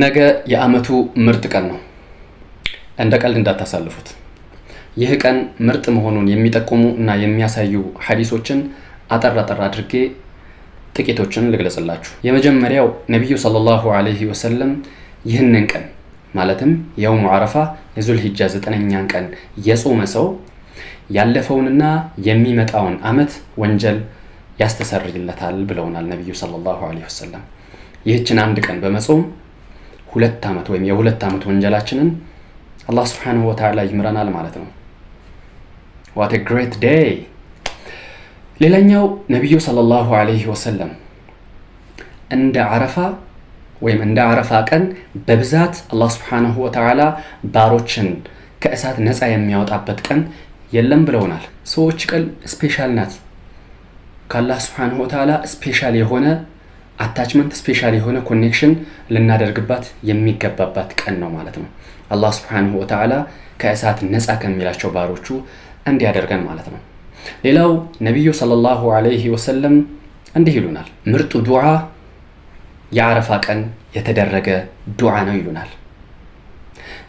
ነገ የአመቱ ምርጥ ቀን ነው። እንደ ቀልድ እንዳታሳልፉት። ይህ ቀን ምርጥ መሆኑን የሚጠቁሙ እና የሚያሳዩ ሐዲሶችን አጠር አድርጌ ጥቂቶችን ልግለጽላችሁ። የመጀመሪያው ነብዩ ሰለላሁ ዐለይሂ ወሰለም ይህንን ቀን ማለትም የውሙ አረፋ የዙልሂጃ 9ኛን ቀን የጾመ ሰው ያለፈውንና የሚመጣውን አመት ወንጀል ያስተሰርይለታል ብለውናል ነብዩ ሰለላሁ ዐለይሂ ወሰለም። ይህችን አንድ ቀን በመጾም 2 አመት ወይም የ2 አመት ወንጀላችንን አላህ Subhanahu Wa Ta'ala ይምረናል ማለት ነው። What a great day! ሌላኛው ነብዩ ሰለላሁ ዐለይሂ ወሰለም እንደ አረፋ ወይም እንደ አረፋ ቀን በብዛት አላህ Subhanahu Wa Ta'ala ባሮችን ከእሳት ነፃ የሚያወጣበት ቀን የለም ብለውናል። ሰዎች ቀን ስፔሻል ናት። ከአላህ Subhanahu Wa Ta'ala ስፔሻል የሆነ አታችመንት ስፔሻል የሆነ ኮኔክሽን ልናደርግባት የሚገባባት ቀን ነው ማለት ነው። አላህ Subhanahu Wa Ta'ala ከእሳት ነፃ ከሚላቸው ባሮቹ እንዲያደርገን ማለት ነው። ሌላው ነብዩ ሰለላሁ ዐለይሂ ወሰለም እንዲህ ይሉናል፣ ምርጡ ዱዓ የአረፋ ቀን የተደረገ ዱዓ ነው ይሉናል።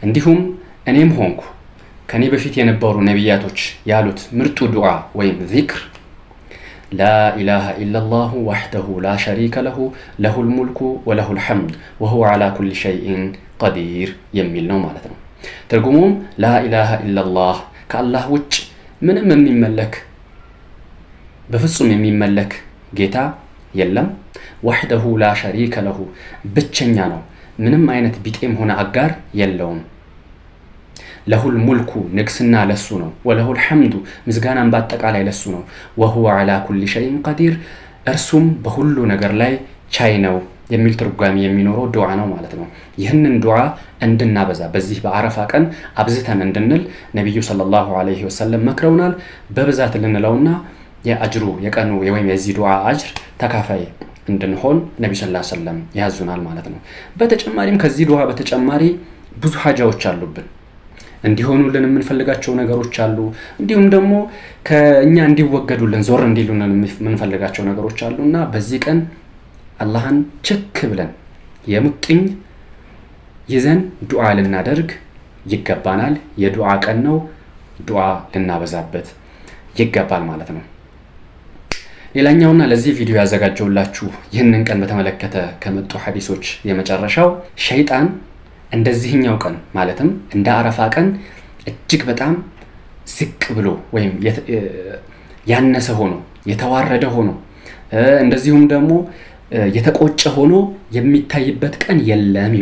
እንዲሁም እኔም ሆንኩ ከኔ በፊት የነበሩ ነብያቶች ያሉት ምርጡ ዱዓ ወይም ዚክር لا إله إلا الله وحده لا شريك له له الملك وله الحمد وهو على كل شيء قدير የሚል ነው ማለት ነው። ትርጉሙም لا إله إلا الله ከአላህ ውጭ ምንም የሚመለክ በፍጹም የሚመለክ ጌታ የለም። وحده لا شريك له ብቸኛ ነው፣ ምንም አይነት ቢጤም ሆነ አጋር የለውም። له الملك نقصنا لسونه وله الحمد مزغانان باتقالاي لسونه وهو على كل شيء قدير እርሱም በሁሉ ነገር ላይ ቻይ ነው የሚል ትርጓሜ የሚኖረው ዱዓ ነው ማለት ነው። ይህንን ዱዓ እንድናበዛ በዚህ በአረፋ ቀን አብዝተን እንድንል ነብዩ ሰለላሁ ዐለይሂ ወሰለም መክረውናል። በብዛት ልንለውና የአጅሩ የቀኑ ወይም የዚህ ዱዓ አጅር ተካፋይ እንድንሆን ነብዩ ሰለላሁ ዐለይሂ ወሰለም ያዙናል ማለት ነው። በተጨማሪም ከዚህ ዱዓ በተጨማሪ ብዙ ሐጃዎች አሉብን እንዲሆኑልን የምንፈልጋቸው ነገሮች አሉ። እንዲሁም ደግሞ ከኛ እንዲወገዱልን ዞር እንዲሉልን የምንፈልጋቸው ነገሮች አሉና በዚህ ቀን አላህን ቸክ ብለን የሙጥኝ ይዘን ዱዓ ልናደርግ ይገባናል። የዱዓ ቀን ነው። ዱዓ ልናበዛበት ይገባል ማለት ነው። ሌላኛውና ለዚህ ቪዲዮ ያዘጋጀውላችሁ ይህንን ቀን በተመለከተ ከመጡ ሐዲሶች የመጨረሻው ሸይጣን እንደዚህኛው ቀን ማለትም እንደ አረፋ ቀን እጅግ በጣም ዝቅ ብሎ ወይም ያነሰ ሆኖ የተዋረደ ሆኖ እንደዚሁም ደግሞ የተቆጨ ሆኖ የሚታይበት ቀን የለም።